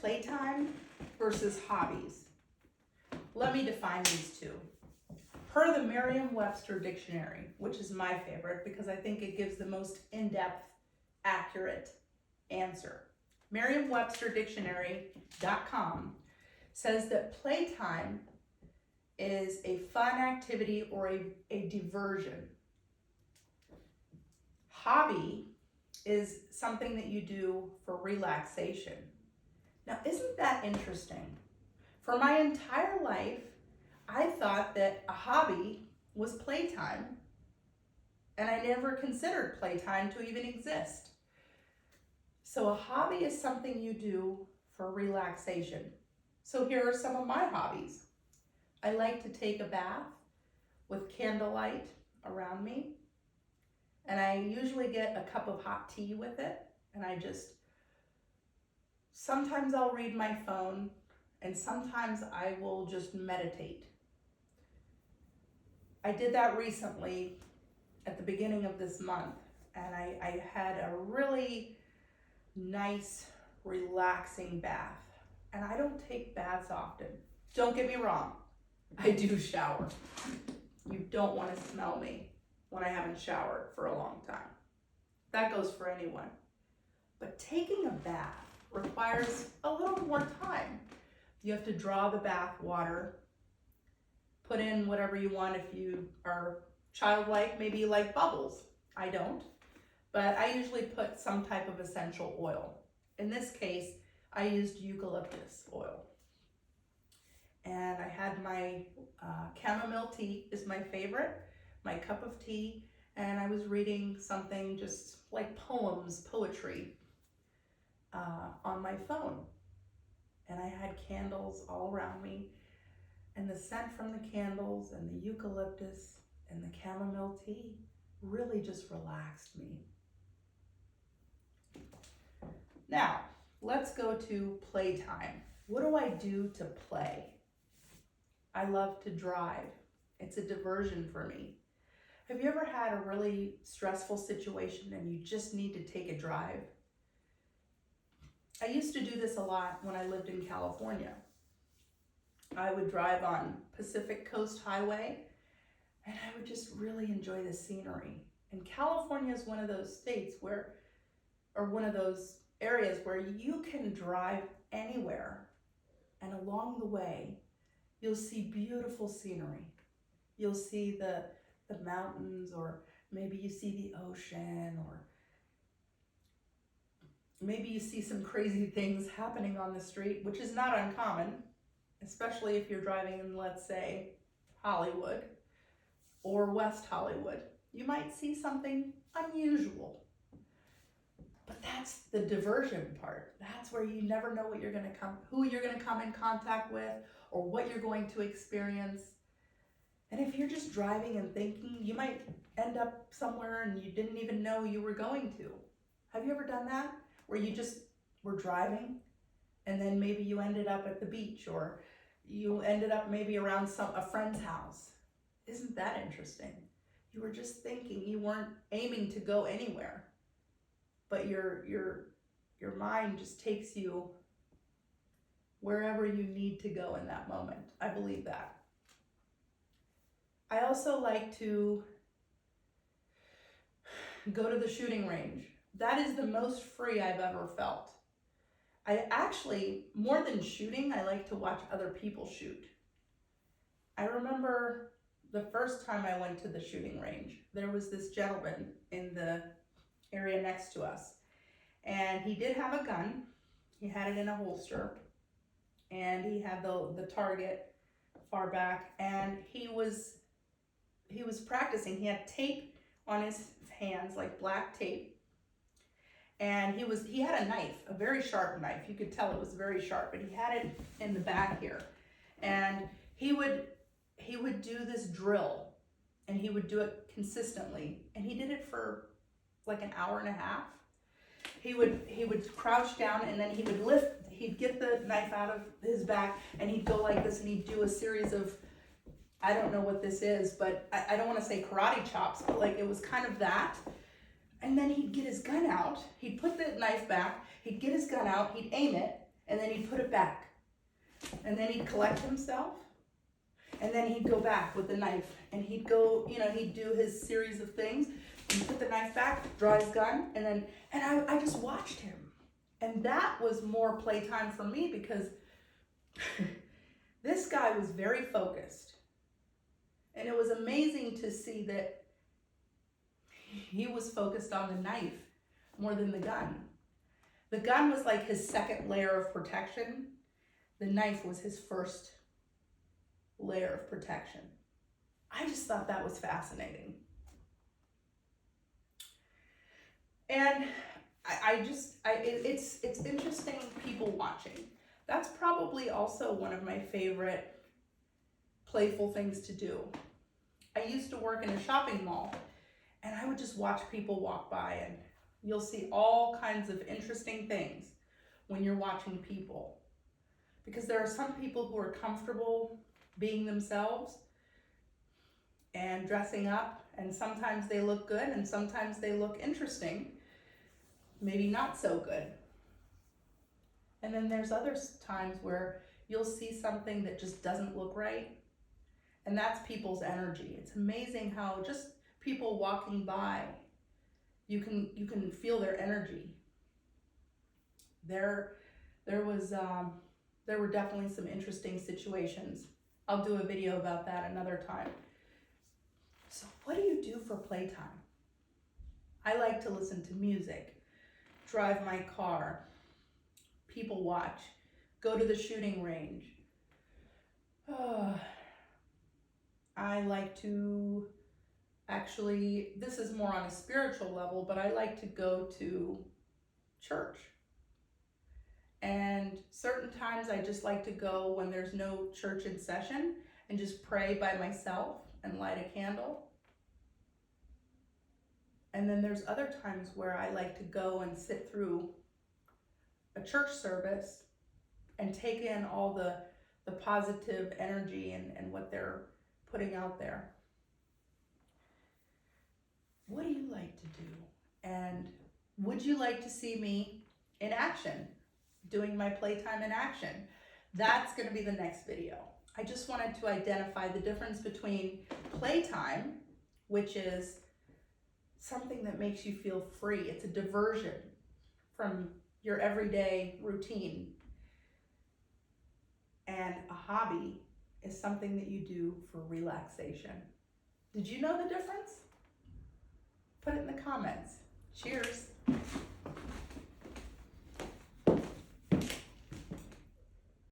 playtime versus hobbies. Let me define these two. Per the Merriam-Webster dictionary, which is my favorite because I think it gives the most in-depth, accurate answer. Merriam-Webster dictionary.com says that playtime is a fun activity or a diversion. Hobby is something that you do for relaxation. Now, isn't that interesting? For my entire life, I thought that a hobby was playtime, and I never considered playtime to even exist. So a hobby is something you do for relaxation. So here are some of my hobbies. I like to take a bath with candlelight around me, and I usually get a cup of hot tea with it, and sometimes I'll read my phone, and sometimes I will just meditate. I did that recently at the beginning of this month, and I had a really nice, relaxing bath. And I don't take baths often. Don't get me wrong, I do shower. You don't want to smell me when I haven't showered for a long time. That goes for anyone. But taking a bath requires a little more time. You have to draw the bath water, put in whatever you want. If you are childlike, maybe you like bubbles. I don't, but I usually put some type of essential oil. In this case, I used eucalyptus oil. And I had my chamomile tea is my favorite, my cup of tea, and I was reading something just like poetry on my phone. And I had candles all around me, and the scent from the candles and the eucalyptus and the chamomile tea really just relaxed me. Now, let's go to playtime. What do I do to play? I love to drive. It's a diversion for me. Have you ever had a really stressful situation and you just need to take a drive? I used to do this a lot when I lived in California. I would drive on Pacific Coast Highway, and I would just really enjoy the scenery. And California is one of those states one of those areas where you can drive anywhere, and along the way, you'll see beautiful scenery. You'll see the mountains, or maybe you see the ocean, or maybe you see some crazy things happening on the street, which is not uncommon, especially if you're driving in, let's say, Hollywood or West Hollywood. You might see something unusual. But that's the diversion part. That's where you never know who you're going to come in contact with, or what you're going to experience. And if you're just driving and thinking, you might end up somewhere and you didn't even know you were going to. Have you ever done that? Where you just were driving and then maybe you ended up at the beach, or you ended up maybe around a friend's house. Isn't that interesting? You were just thinking, you weren't aiming to go anywhere, but your mind just takes you wherever you need to go in that moment. I believe that. I also like to go to the shooting range. That is the most free I've ever felt. I actually, more than shooting, I like to watch other people shoot. I remember the first time I went to the shooting range, there was this gentleman in the area next to us, and he did have a gun. He had it in a holster, and he had the target far back, and he was practicing. He had tape on his hands, like black tape, and he had a knife, a very sharp knife. You could tell it was very sharp, but he had it in the back here, and he would do this drill, and he would do it consistently, and he did it for like an hour and a half. He would crouch down, and then he'd get the knife out of his back, and he'd go like this, and he'd do a series of, I don't know what this is, but I don't want to say karate chops, but like it was kind of that. And then he'd get his gun out, he'd put the knife back, he'd get his gun out, he'd aim it, and then he'd put it back. And then he'd collect himself, and then he'd go back with the knife, and he'd go, he'd do his series of things, and put the knife back, draw his gun, and I just watched him. And that was more playtime for me, because this guy was very focused. And it was amazing to see that he was focused on the knife more than the gun. The gun was like his second layer of protection. The knife was his first layer of protection. I just thought that was fascinating. And it's interesting, people watching. That's probably also one of my favorite playful things to do. I used to work in a shopping mall, and I would just watch people walk by, and you'll see all kinds of interesting things when you're watching people. Because there are some people who are comfortable being themselves and dressing up, and sometimes they look good and sometimes they look interesting, maybe not so good. And then there's other times where you'll see something that just doesn't look right, and that's people's energy. It's amazing how just people walking by, you can feel their energy. There were definitely some interesting situations. I'll do a video about that another time. So what do you do for playtime? I like to listen to music, drive my car, people watch, go to the shooting range. I like to, actually, this is more on a spiritual level, but I like to go to church. And certain times I just like to go when there's no church in session and just pray by myself and light a candle. And then there's other times where I like to go and sit through a church service and take in all the positive energy and what they're putting out there. What do you like to do? And would you like to see me in action, doing my playtime in action? That's going to be the next video. I just wanted to identify the difference between playtime, which is something that makes you feel free. It's a diversion from your everyday routine. And a hobby is something that you do for relaxation. Did you know the difference? Put it in the comments. Cheers.